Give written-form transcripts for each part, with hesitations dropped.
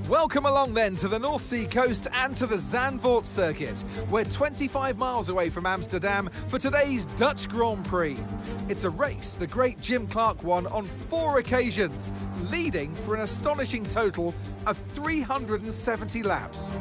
Welcome along then to the North Sea coast and to the Zandvoort circuit. We're 25 miles away from Amsterdam for today's Dutch Grand Prix. It's a race the great Jim Clark won on 4 occasions, leading for an astonishing total of 370 laps.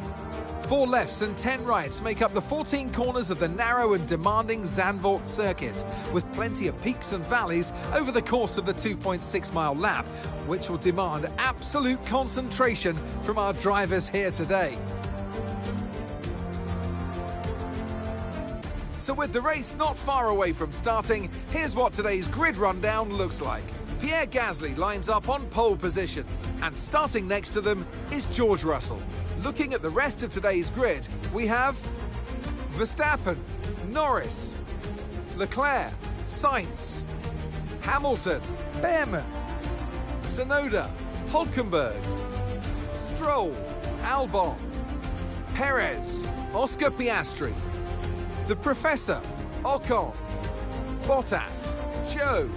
4 lefts and 10 rights make up the 14 corners of the narrow and demanding Zandvoort circuit, with plenty of peaks and valleys over the course of the 2.6-mile lap, which will demand absolute concentration from our drivers here today. So with the race not far away from starting, here's what today's grid rundown looks like. Pierre Gasly lines up on pole position, and starting next to them is George Russell. Looking at the rest of today's grid, we have Verstappen, Norris, Leclerc, Sainz, Hamilton, Behrman, Tsunoda, Hülkenberg, Stroll, Albon, Perez, Oscar Piastri, the Professor, Ocon, Bottas, Zhou,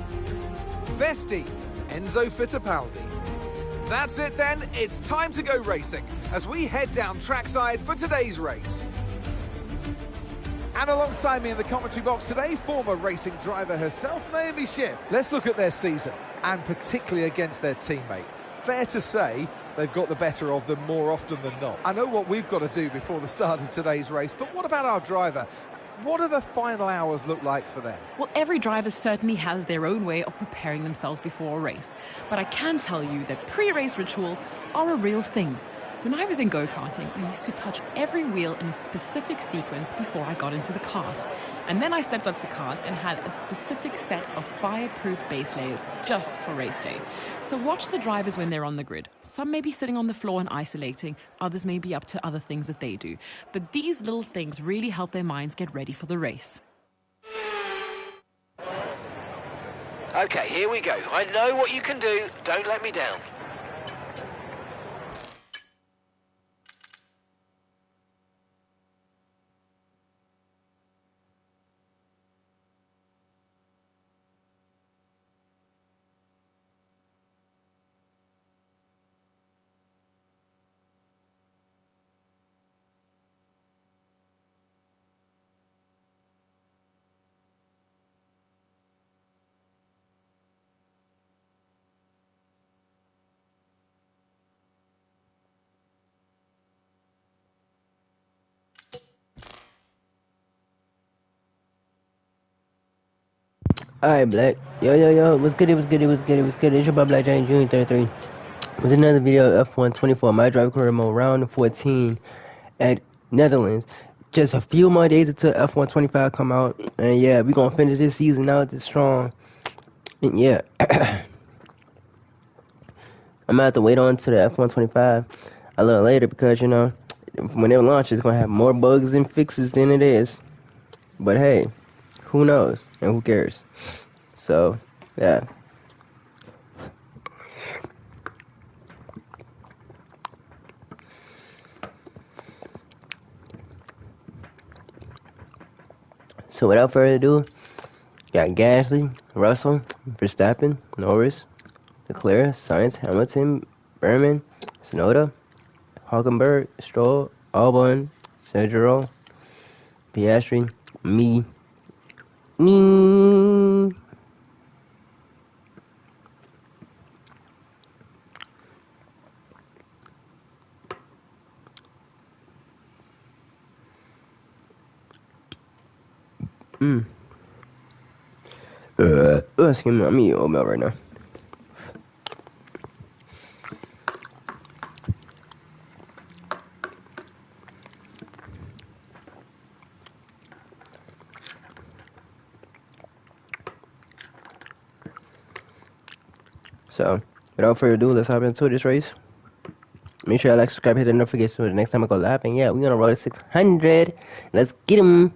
Vesti, Enzo Fittipaldi. That's it then, it's time to go racing as we head down trackside for today's race. And alongside me in the commentary box today, former racing driver herself, Naomi Schiff. Let's look at their season, and particularly against their teammate. Fair to say they've got the better of them more often than not. I know what we've got to do before the start of today's race, but what about our driver? What do the final hours look like for them? Well, every driver certainly has their own way of preparing themselves before a race. But I can tell you that pre-race rituals are a real thing. When I was in go-karting, I used to touch every wheel in a specific sequence before I got into the kart. And then I stepped up to cars and had a specific set of fireproof base layers just for race day. So watch the drivers when they're on the grid. Some may be sitting on the floor and isolating, others may be up to other things that they do. But these little things really help their minds get ready for the race. Okay, here we go. I know what you can do. Don't let me down. Alright, Black. Yo. What's good? It's your boy Black Giant June 33. With another video of F1 24. My driver career mode round 14 at Netherlands. Just a few more days until F1 25 come out. And yeah, we're gonna finish this season out this strong. And yeah. I'm gonna have to wait on to the F1 25 a little later because, you know, when it launches, it's gonna have more bugs and fixes than it is. But hey, who knows and who cares? So, yeah. So without further ado, got Gasly, Russell, Verstappen, Norris, Leclerc, Sainz, Hamilton, Behrman, Tsunoda, Hülkenberg, Stroll, Albon, Sergio, Piastri, me. Excuse me, I'm eating oatmeal right now. So, without further ado, let's hop into this race. Make sure you like, subscribe, hit the notification so the next time I go live. And yeah, we're gonna roll to 600. Let's get him.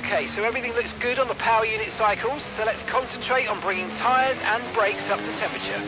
Okay, so everything looks good on the power unit cycles, so let's concentrate on bringing tyres and brakes up to temperature.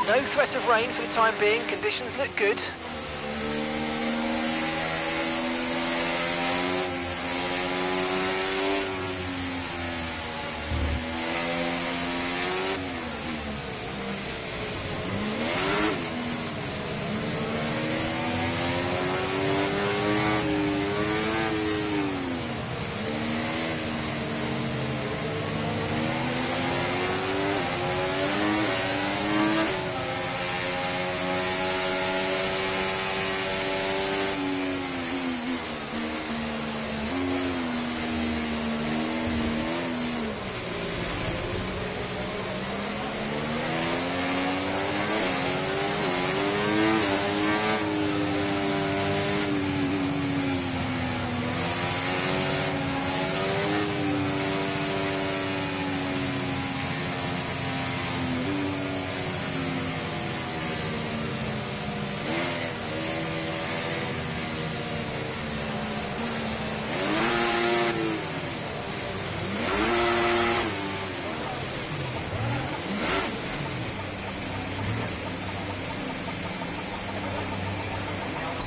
No threat of rain for the time being, conditions look good.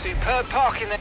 Superb parking there.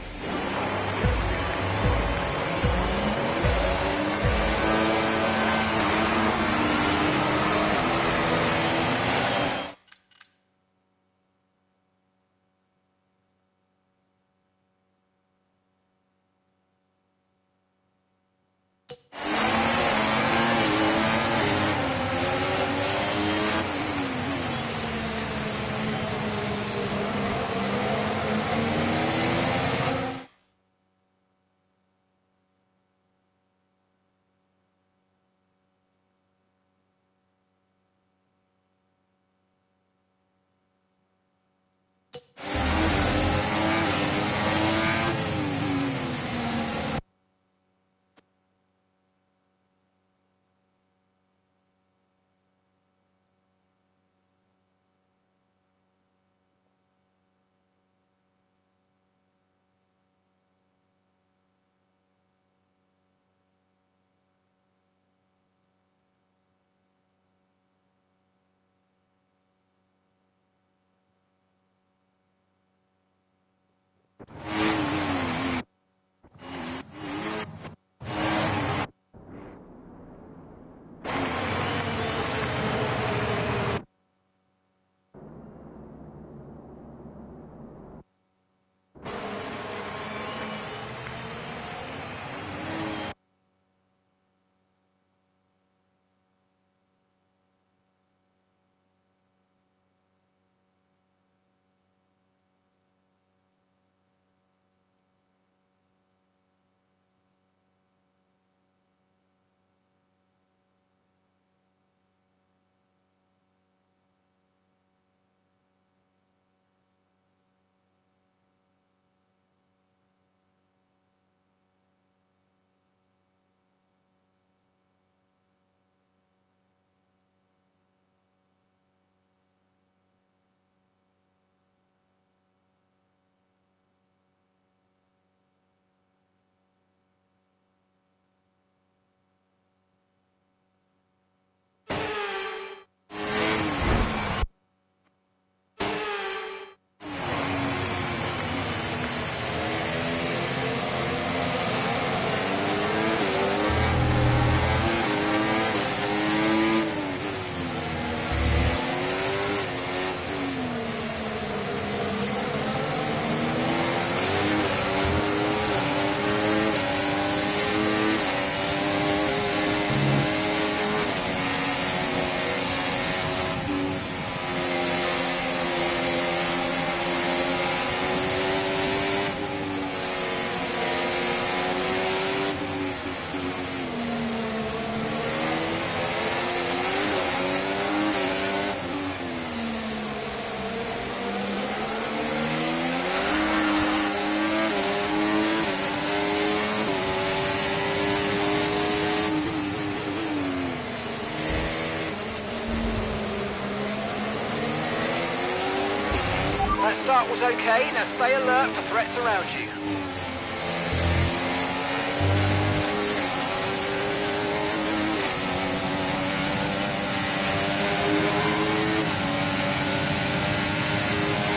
That start was okay. Now stay alert for threats around you.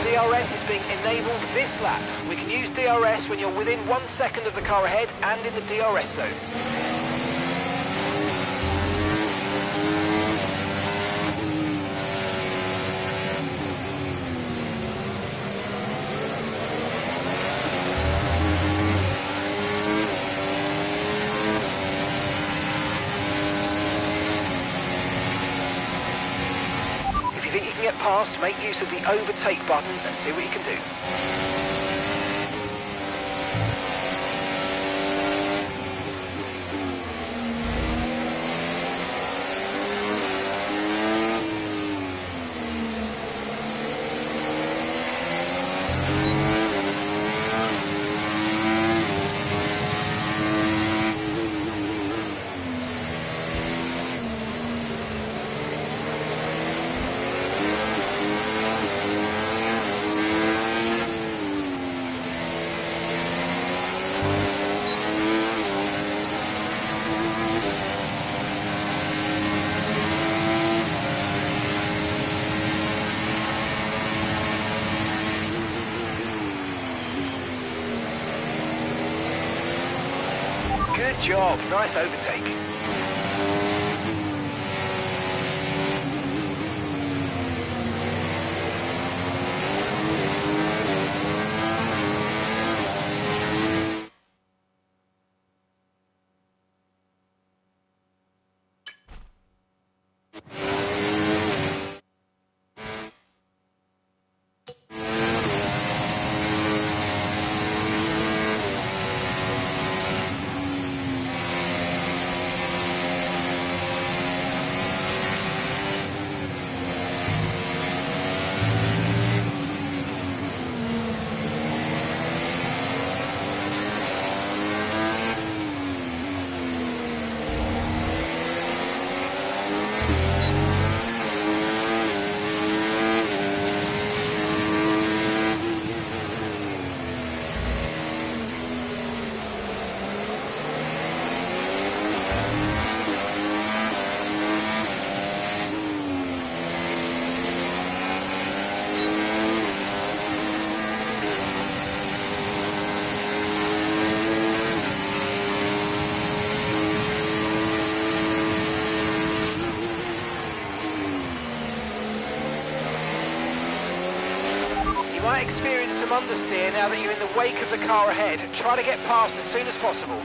DRS is being enabled this lap. We can use DRS when you're within 1 second of the car ahead and in the DRS zone. If you think you can get past, make use of the overtake button and see what you can do. Good job, nice overtake. You might experience some understeer now that you're in the wake of the car ahead. Try to get past as soon as possible.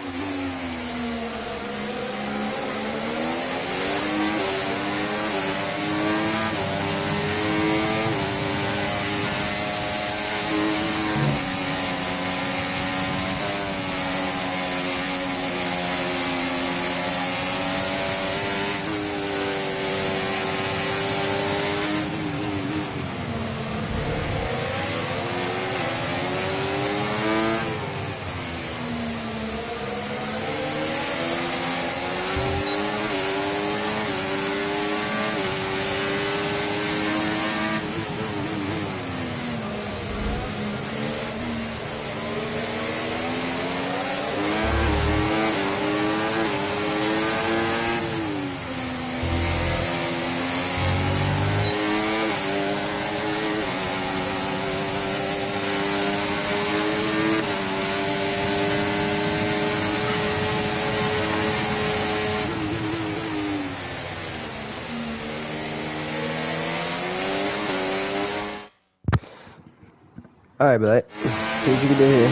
Alright, but see what you can do here.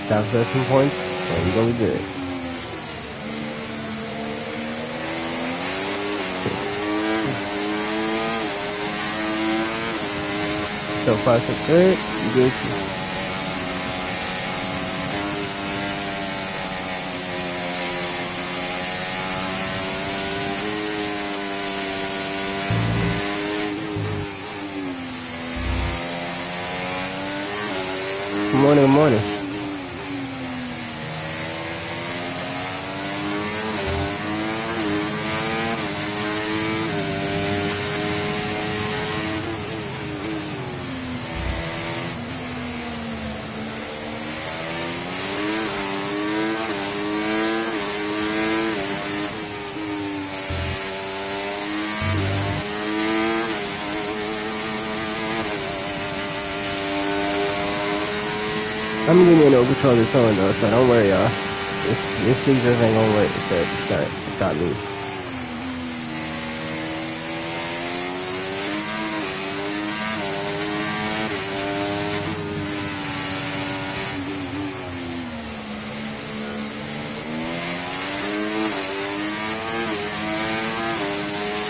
Stop for some points, and we're gonna be good. So far, so good. You good? Good morning, good morning. I'm gonna give me no control of this on though, so don't worry, y'all. This stick just ain't gonna work to stop me.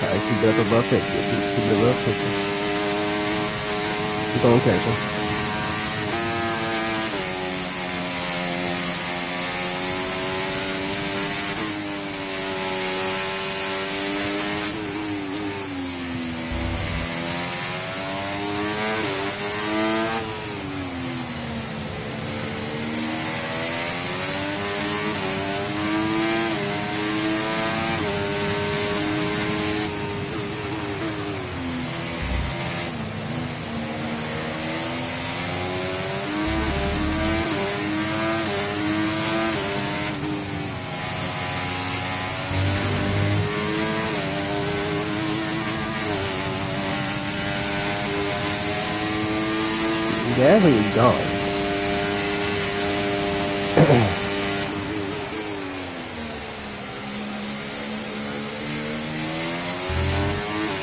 Alright, keep it up above 50. Keep it above 50. Keep on catching. Gasly is gone.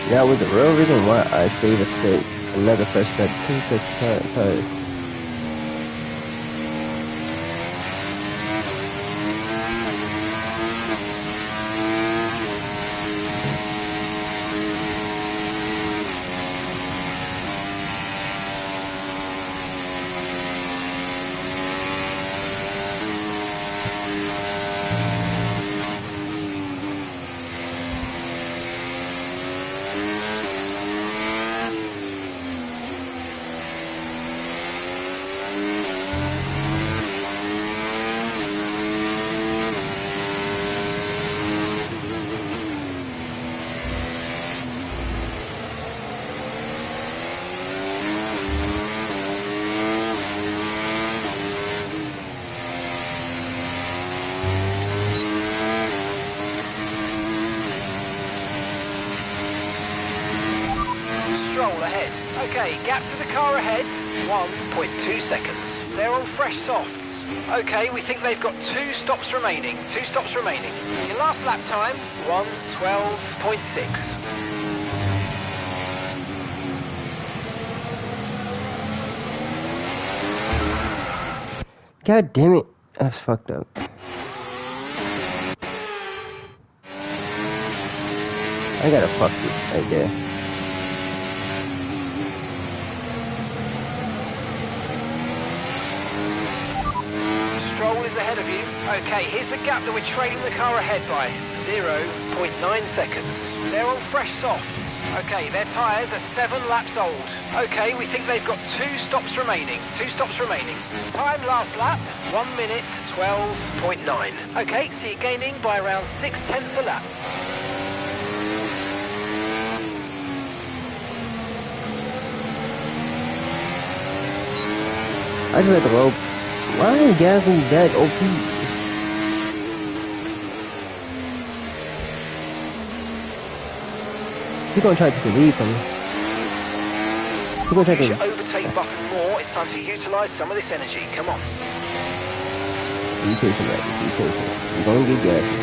That was the real reason why I saved a set, another fresh set, 2 sets of tires. Ahead. Okay, gap to the car ahead, 1.2 seconds. They're on fresh softs. Okay, we think they've got 2 stops remaining. 2 stops remaining. Your last lap time, 1:12.6. God damn it. That's fucked up. I gotta fuck it right there. Stroll is ahead of you. Okay, here's the gap that we're trailing the car ahead by. 0.9 seconds. They're on fresh softs. Okay, their tyres are 7 laps old. Okay, we think they've got 2 stops remaining. 2 stops remaining. Time last lap, 1:12.9. Okay, so you're gaining by around 0.6 a lap. I just let the rope. Why is Gasly that OP? He's gonna try to take the lead from me. He's gonna try to... Use your overtake button more. It's time to utilise some of this energy. Come on. Be patient, right? Be patient. You're gonna get Gasly.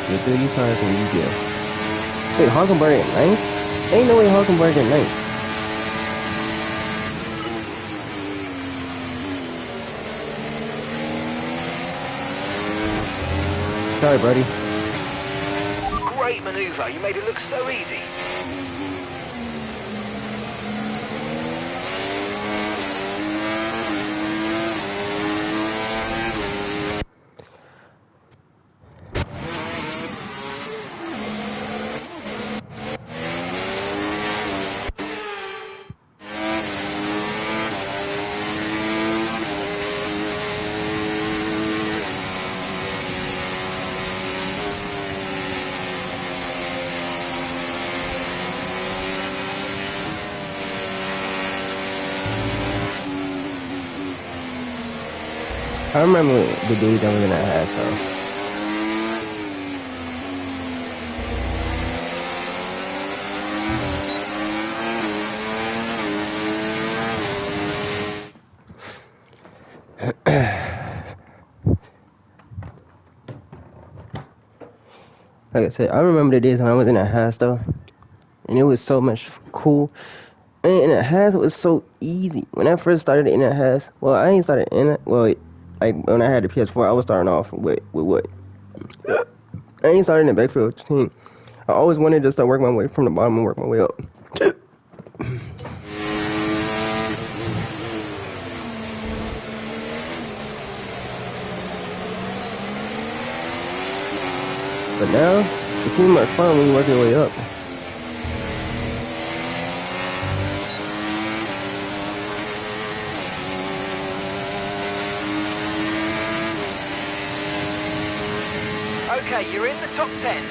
Get 30 tires and you get. Wait, Hulkenberg at 9th? Ain't no way Hulkenberg at 9th. Sorry, buddy. Great manoeuvre. You made it look so easy. I remember the days I was in that house, though. Like I said, I remember the days when I was in that house though, and it was so much cool. And in that house, it was so easy. When I first started in that house, well, I ain't started in it. Well, like when I had the PS4, I was starting off with what? I ain't started in the backfield team. I always wanted to start working my way from the bottom and work my way up. But now, it seems more fun when you work your way up. Okay, you're in the top 10.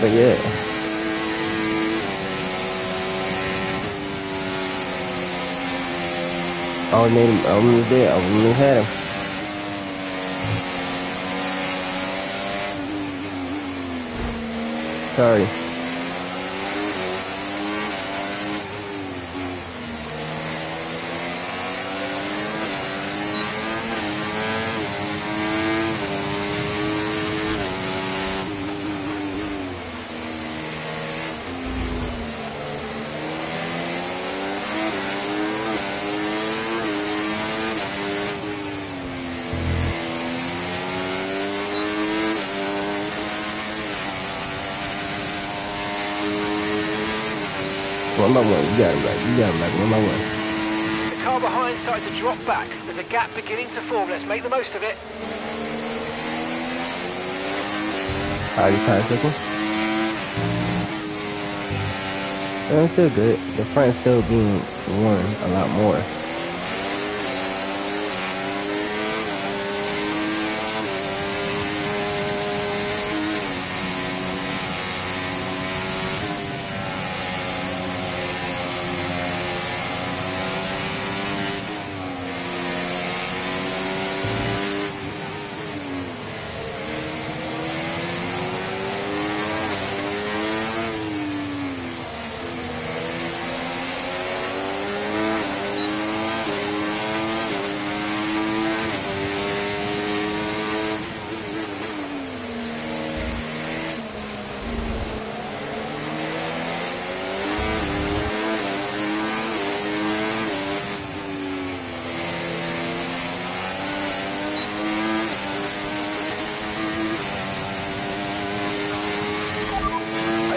But yeah. I was there. I really had him. Sorry. One by one. You got him back. You got him back. One by one. The car behind started to drop back. There's a gap beginning to form. Let's make the most of it. How are these tires looking? They're still good. The front's still being worn a lot more.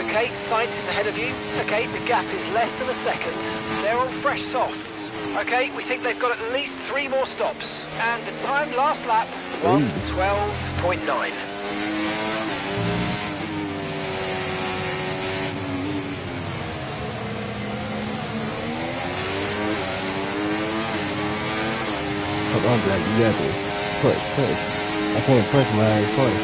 Okay, Sainz is ahead of you. Okay, the gap is less than a second. They're on fresh softs. Okay, we think they've got at least 3 more stops. And the time last lap, 1:12.9. Come on, Black, you got this. Push. I can't push my push.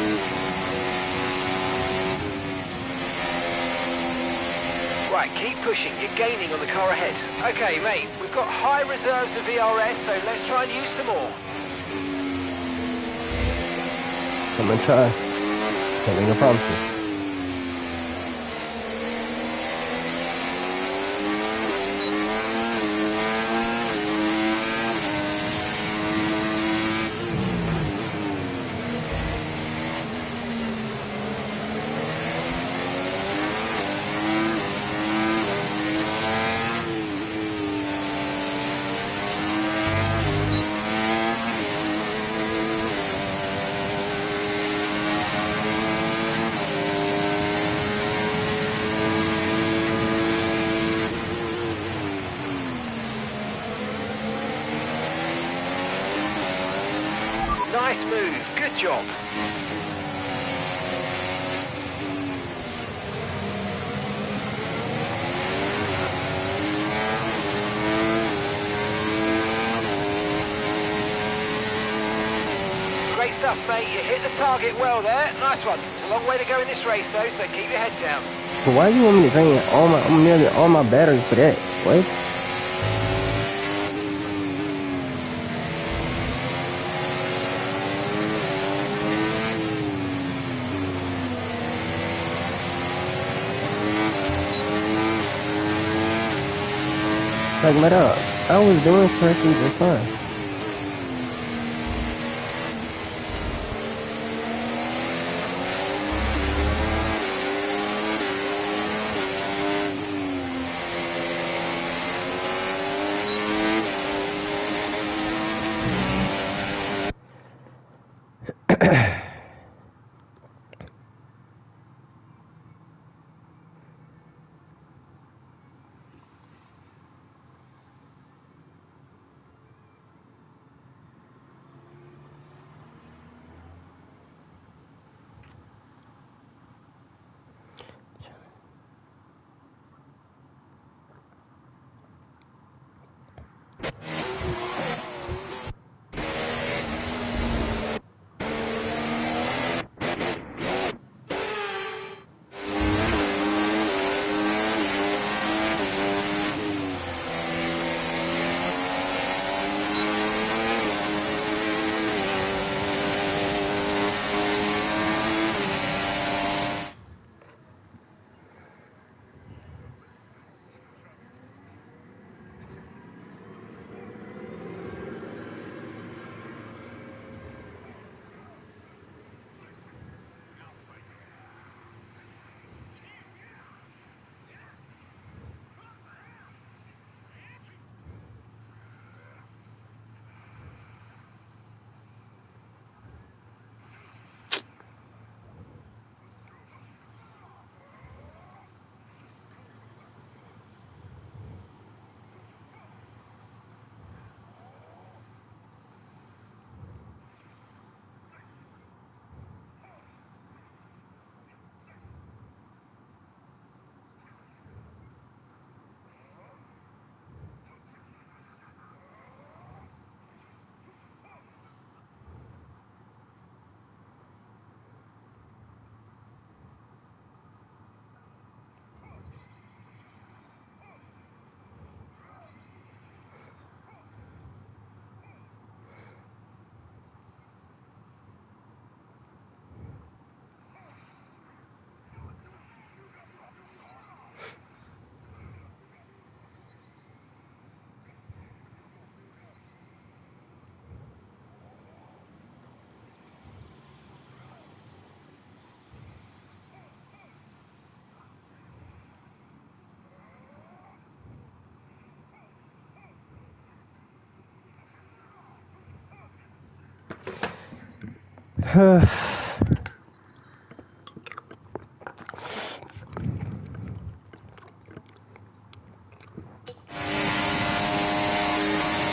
Right, keep pushing. You're gaining on the car ahead. Okay, mate, we've got high reserves of VRS, so let's try and use some more. I'm gonna try. Can't make no promises. Nice move. Good job. Great stuff, mate. You hit the target well there. Nice one. There's a long way to go in this race, though, so keep your head down. But why you want me to drain nearly all my batteries for that? What? Like, my dog, I was doing perfectly just fine.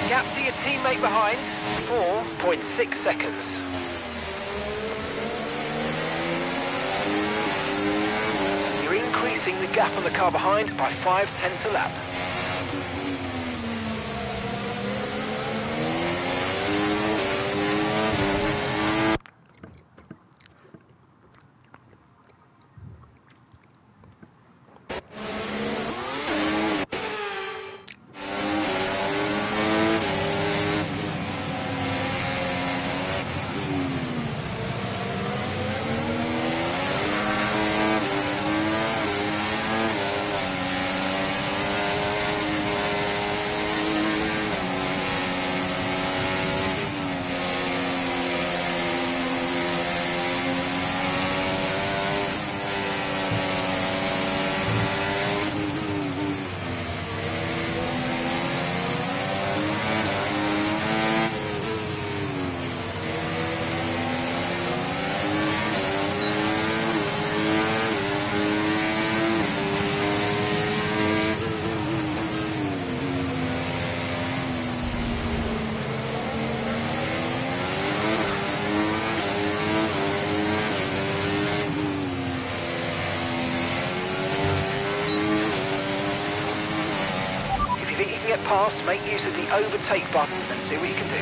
Gap to your teammate behind, 4.6 seconds. You're increasing the gap on the car behind by 0.5 a lap. Get past, make use of the overtake button and see what you can do.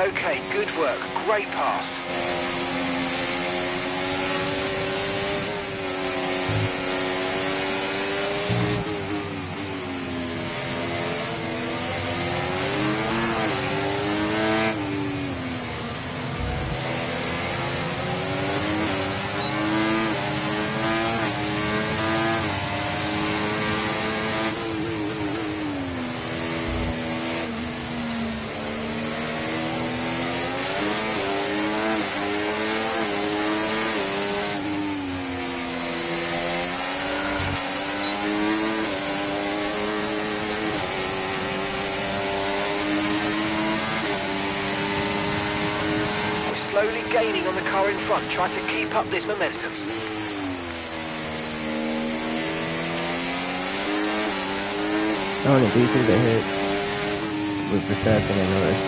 Okay, good work. Great pass. Slowly gaining on the car in front. Try to keep up this momentum. Only 3 seconds ahead with Verstappen and Norris.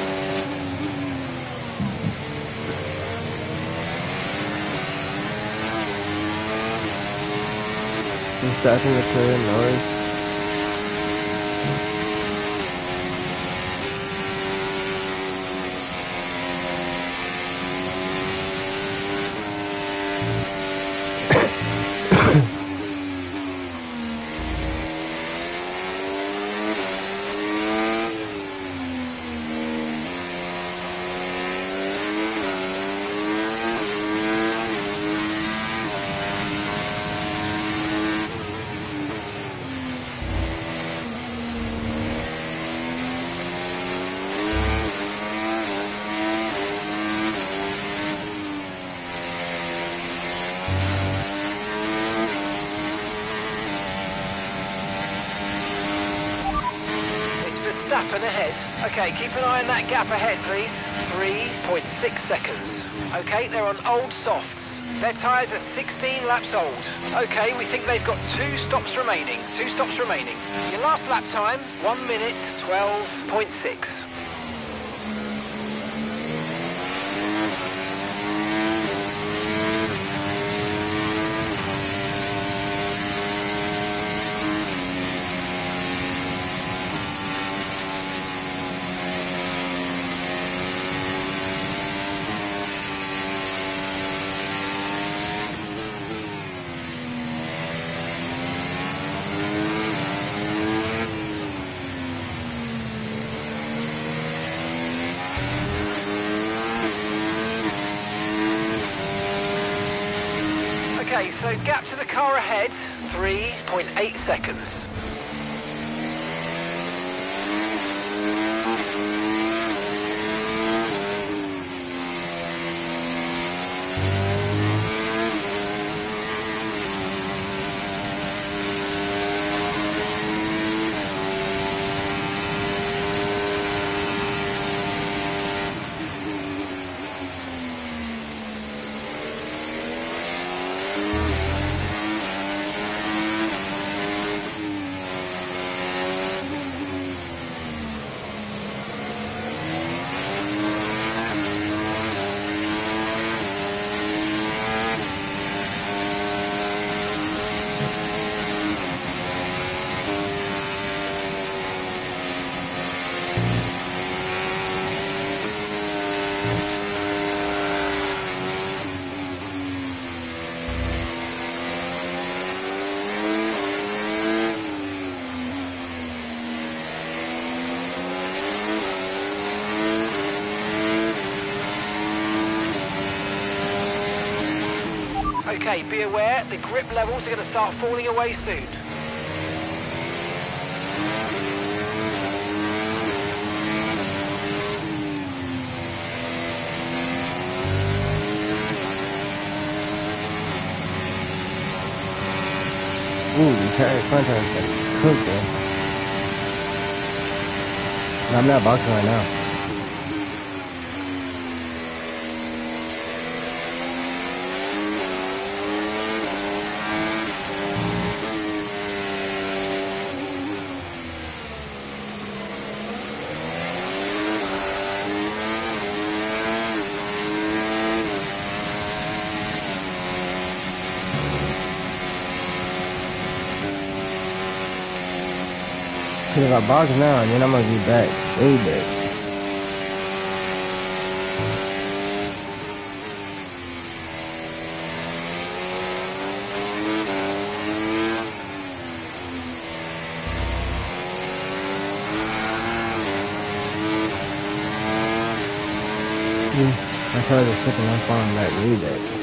Verstappen, Leclerc, Norris. Verstappen ahead. Okay, keep an eye on that gap ahead, please. 3.6 seconds. Okay, they're on old softs. Their tyres are 16 laps old. Okay, we think they've got 2 stops remaining. 2 stops remaining. Your last lap time, 1 minute 12.6. Okay, so gap to the car ahead, 3.8 seconds. Okay, be aware, the grip levels are going to start falling away soon. Ooh, the front tire's got cooked though. I'm not boxing right now. Cause if I box now, then I'm gonna be back, way back. tires are slipping, I'm falling back really bad.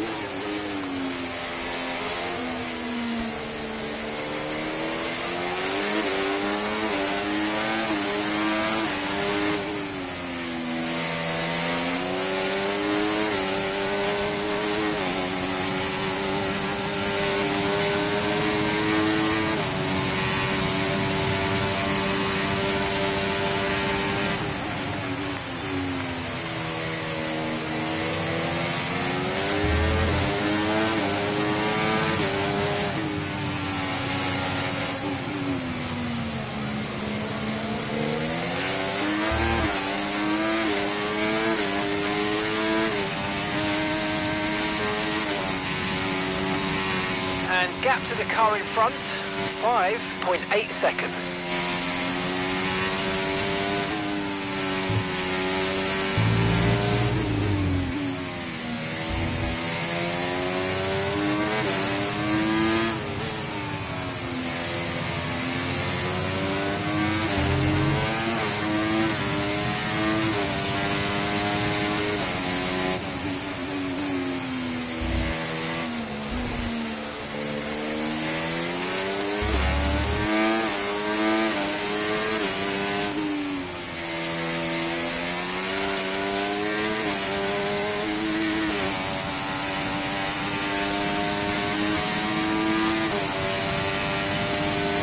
And gap to the car in front, 5.8 seconds.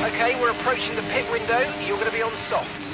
Okay, we're approaching the pit window. You're going to be on softs.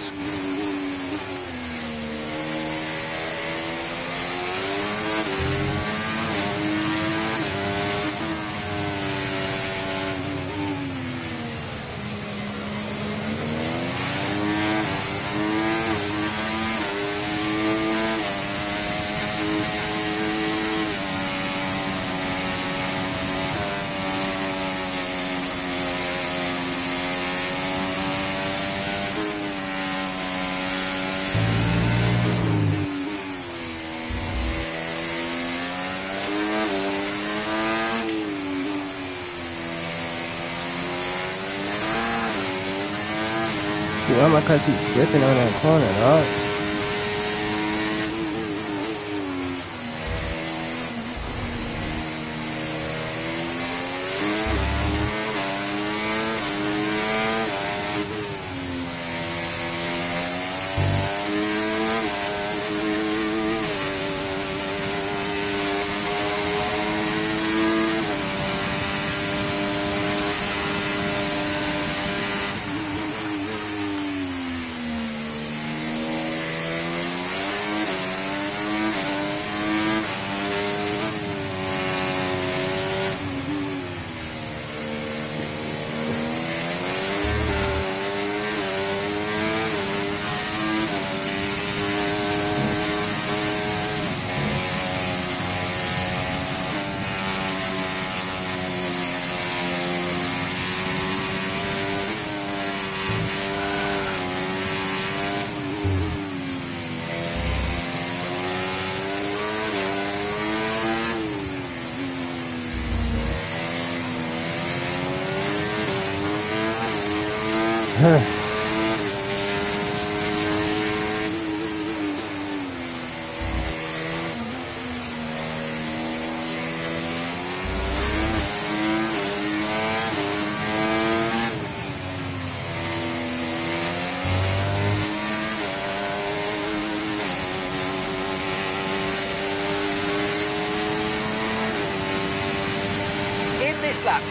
See, why my car keeps slipping on that corner, dog?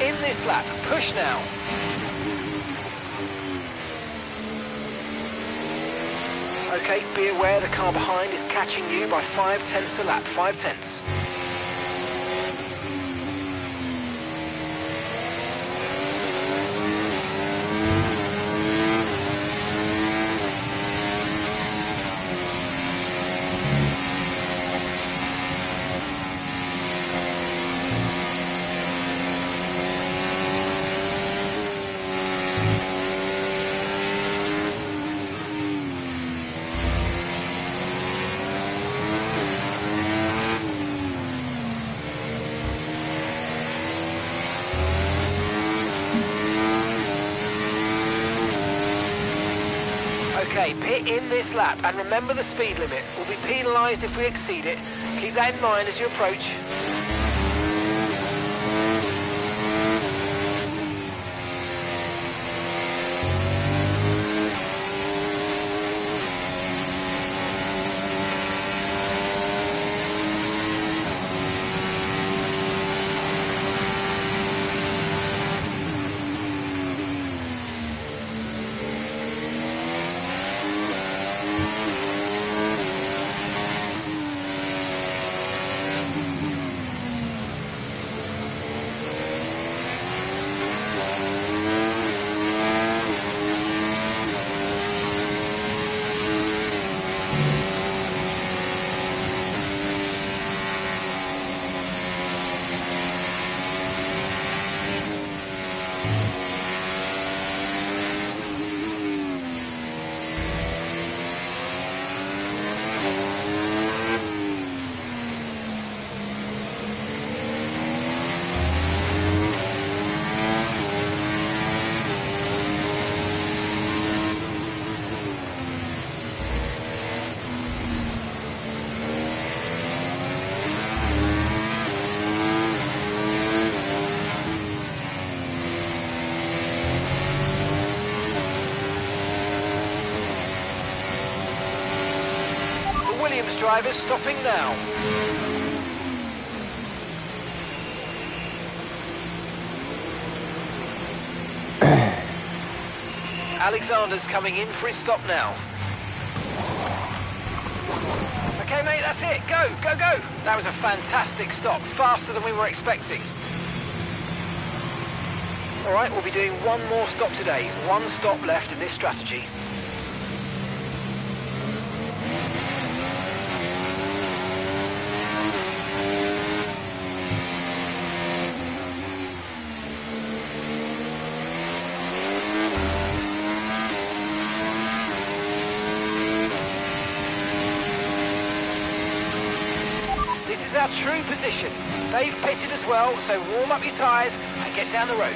In this lap, push now. Okay, be aware the car behind is catching you by 0.5 a lap, 0.5. Okay, pit in this lap and remember the speed limit. We'll be penalised if we exceed it. Keep that in mind as you approach. Williams drivers stopping now. Alexander's coming in for his stop now. Okay, mate, that's it. Go, go, go. That was a fantastic stop, faster than we were expecting. All right, we'll be doing one more stop today. One stop left in this strategy. This is our true position. They've pitted as well, so warm up your tyres and get down the road.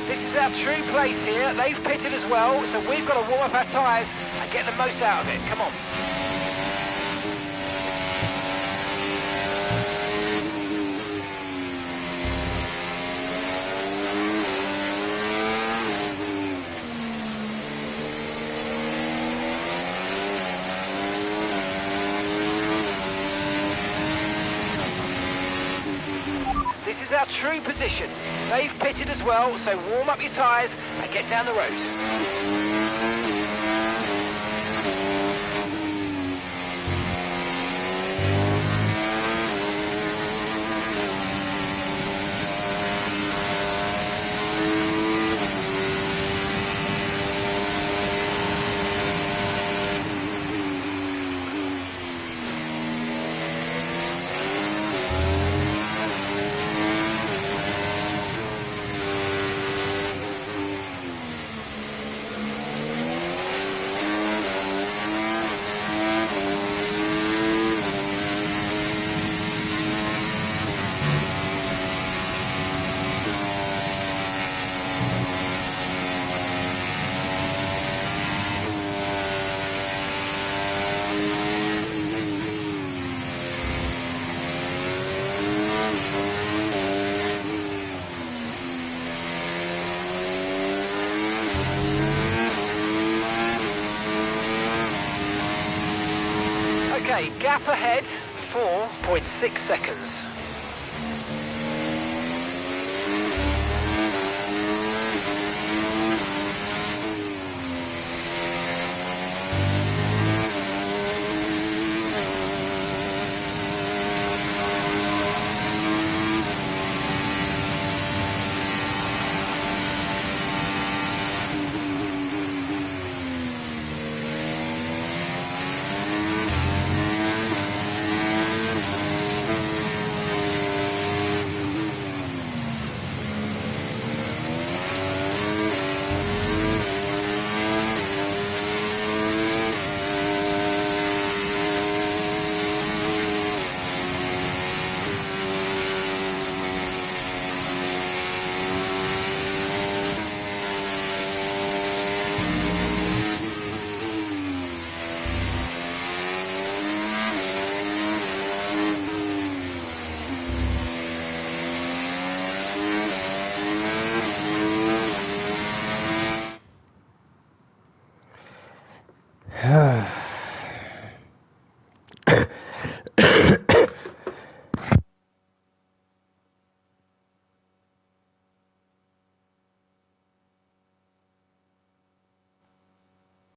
This is our true place here. They've pitted as well, so we've got to warm up our tyres and get the most out of it. Come on. This is our true position. They've pitted as well, so warm up your tyres and get down the road. Okay, gap ahead, 4.6 seconds.